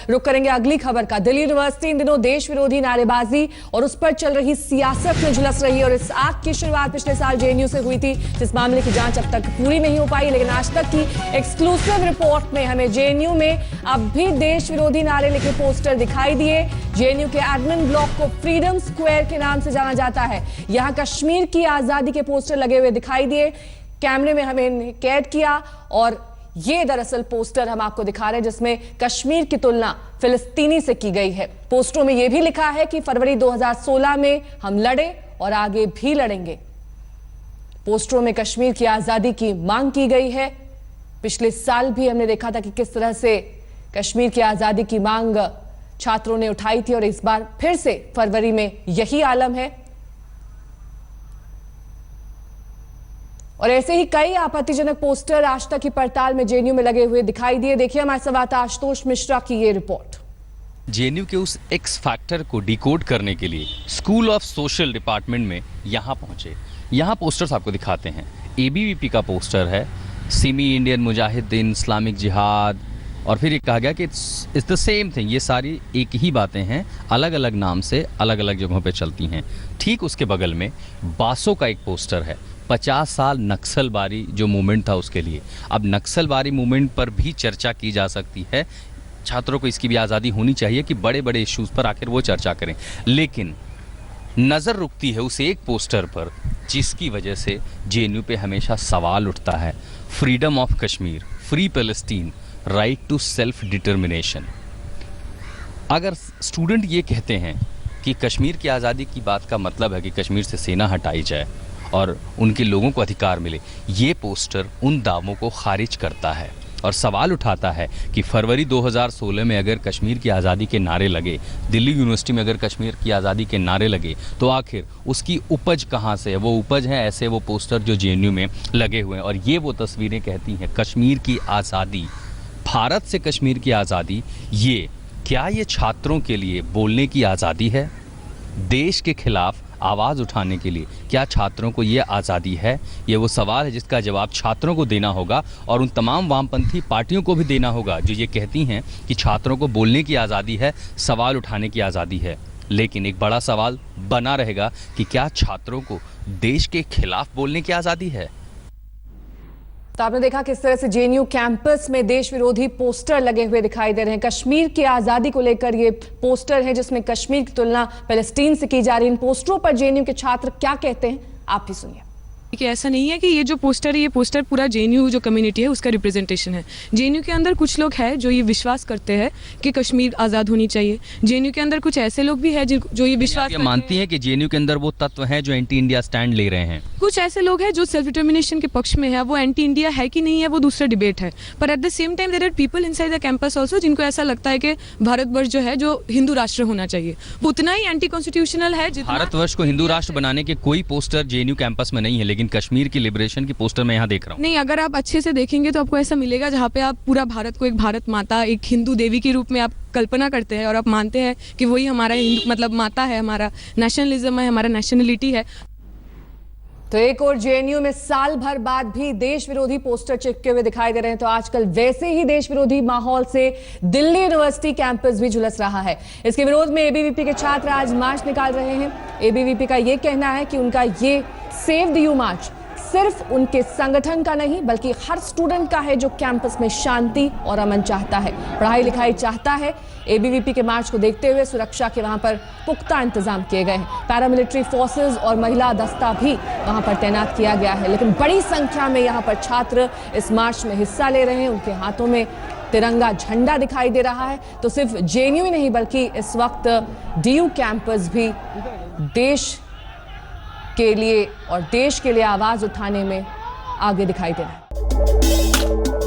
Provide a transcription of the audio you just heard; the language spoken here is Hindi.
रुक करेंगे अगली खबर का। दिल्ली यूनिवर्सिटी इन दिनों देश विरोधी नारेबाजी और उस पर चल रही सियासत में झुलस रही है और इस आग की शुरुआत पिछले साल जेएनयू से हुई थी, जिस मामले की जांच अब तक पूरी नहीं हो पाई। लेकिन आज तक की एक्सक्लूसिव रिपोर्ट में हमें जेएनयू में अब भी देश विरोधी नारे लिखे पोस्टर दिखाई दिए। जेएनयू के एडमिन ब्लॉक को फ्रीडम स्क्वायर के नाम से जाना जाता है। यहां कश्मीर की आजादी के पोस्टर लगे हुए दिखाई दिए। कैमरे में हमें कैद किया और ये दरअसल पोस्टर हम आपको दिखा रहे हैं जिसमें कश्मीर की तुलना फिलिस्तीनी से की गई है। पोस्टरों में यह भी लिखा है कि फरवरी 2016 में हम लड़े और आगे भी लड़ेंगे। पोस्टरों में कश्मीर की आजादी की मांग की गई है। पिछले साल भी हमने देखा था कि किस तरह से कश्मीर की आजादी की मांग छात्रों ने उठाई थी और इस बार फिर से फरवरी में यही आलम है। और ऐसे ही कई आपत्तिजनक पोस्टर आज तक की पड़ताल में जेएनयू में लगे हुए दिखाई दिए। देखिए हमारे संवाददाता आशुतोष मिश्रा की ये रिपोर्ट। जेएनयू के उस एक्स फैक्टर को डिकोड करने के लिए स्कूल ऑफ सोशल डिपार्टमेंट में यहां पहुंचे। यहां पोस्टर्स आपको दिखाते हैं। एबीवीपी का पोस्टर है, सिमी इंडियन मुजाहिदीन इस्लामिक जिहाद, और फिर ये कहा गया कि इट्स द सेम थिंग। ये सारी एक ही बातें हैं, अलग अलग नाम से अलग अलग जगहों पे चलती हैं। ठीक उसके बगल में बासो का एक पोस्टर है, 50 साल नक्सलबारी जो मूवमेंट था उसके लिए। अब नक्सलबारी मूवमेंट पर भी चर्चा की जा सकती है। छात्रों को इसकी भी आज़ादी होनी चाहिए कि बड़े बड़े इश्यूज़ पर आखिर वो चर्चा करें, लेकिन नज़र रुकती है उस एक पोस्टर पर जिसकी वजह से जेएनयू पे हमेशा सवाल उठता है। Freedom of Kashmir, free Palestine, right to self determination. अगर स्टूडेंट ये कहते हैं कि कश्मीर की आज़ादी की बात का मतलब है कि कश्मीर से सेना हटाई जाए और उनके लोगों को अधिकार मिले, ये पोस्टर उन दावों को खारिज करता है और सवाल उठाता है कि फरवरी 2016 में अगर कश्मीर की आज़ादी के नारे लगे, दिल्ली यूनिवर्सिटी में अगर कश्मीर की आज़ादी के नारे लगे, तो आखिर उसकी उपज कहाँ से है? वो उपज है ऐसे वो पोस्टर जो जेएनयू में लगे हुए हैं। और ये वो तस्वीरें कहती हैं कश्मीर की आज़ादी, भारत से कश्मीर की आज़ादी। ये क्या ये छात्रों के लिए बोलने की आज़ादी है? देश के खिलाफ आवाज़ उठाने के लिए क्या छात्रों को ये आज़ादी है? ये वो सवाल है जिसका जवाब छात्रों को देना होगा और उन तमाम वामपंथी पार्टियों को भी देना होगा जो ये कहती हैं कि छात्रों को बोलने की आज़ादी है, सवाल उठाने की आज़ादी है। लेकिन एक बड़ा सवाल बना रहेगा कि क्या छात्रों को देश के खिलाफ बोलने की आज़ादी है? तो आपने देखा किस तरह से जेएनयू कैंपस में देश विरोधी पोस्टर लगे हुए दिखाई दे रहे हैं। कश्मीर की आजादी को लेकर ये पोस्टर है जिसमें कश्मीर की तुलना पैलेस्टीन से की जा रही है। इन पोस्टरों पर जेएनयू के छात्र क्या कहते हैं, आप भी सुनिए। कि ऐसा नहीं है कि ये जो पोस्टर है, ये पोस्टर पूरा जेएनयू जो कम्युनिटी है उसका रिप्रेजेंटेशन है। जेएनयू के अंदर कुछ लोग हैं जो ये विश्वास करते हैं कि कश्मीर आज़ाद होनी चाहिए। जेएनयू के अंदर कुछ ऐसे लोग भी हैं जो ये विश्वास मानती हैं कि जेएनयू के अंदर वो तत्व हैं जो एंटी इंडिया स्टैंड ले रहे हैं। कुछ ऐसे लोग हैं जो सेल्फ डिटर्मिनेशन के पक्ष में है। वो एंटी इंडिया है कि नहीं है वो दूसरा डिबेट है, पर at the same time there are people inside the campus also जिनको ऐसा लगता है कि भारतवर्ष जो है जो हिंदू राष्ट्र होना चाहिए, उतना ही एंटी कॉन्स्टिट्यूशनल है। भारतवर्ष को हिंदू राष्ट्र बनाने के कोई पोस्टर जेएनयू कैंपस में नहीं है, लेकिन कश्मीर की की पोस्टर मैं यहाँ देख रहा हूँ। नहीं, अगर आप अच्छे से देखेंगे तो आपको ऐसा मिलेगा जहाँ पे आप पूरा भारत को एक भारत माता, एक हिंदू देवी के रूप में आप कल्पना करते हैं और आप मानते हैं कि वही हमारा हिंदू मतलब माता है, हमारा नेशनलिज्म है, हमारा नेशनलिटी है। तो एक और जेएनयू में साल भर बाद भी देश विरोधी पोस्टर चिपके हुए दिखाई दे रहे हैं। तो आजकल वैसे ही देश विरोधी माहौल से दिल्ली यूनिवर्सिटी कैंपस भी झुलस रहा है। इसके विरोध में एबीवीपी के छात्र आज मार्च निकाल रहे हैं। एबीवीपी का यह कहना है कि उनका ये सेव द यू मार्च सिर्फ उनके संगठन का नहीं बल्कि हर स्टूडेंट का है जो कैंपस में शांति और अमन चाहता है, पढ़ाई लिखाई चाहता है। एबीवीपी के मार्च को देखते हुए सुरक्षा के वहां पर पुख्ता इंतजाम किए गए हैं। पैरामिलिट्री फोर्सेस और महिला दस्ता भी वहां पर तैनात किया गया है। लेकिन बड़ी संख्या में यहां पर छात्र इस मार्च में हिस्सा ले रहे हैं। उनके हाथों में तिरंगा झंडा दिखाई दे रहा है। तो सिर्फ जेएनयू ही नहीं बल्कि इस वक्त डीयू कैंपस भी देश के लिए और देश के लिए आवाज उठाने में आगे दिखाई दे रहा है।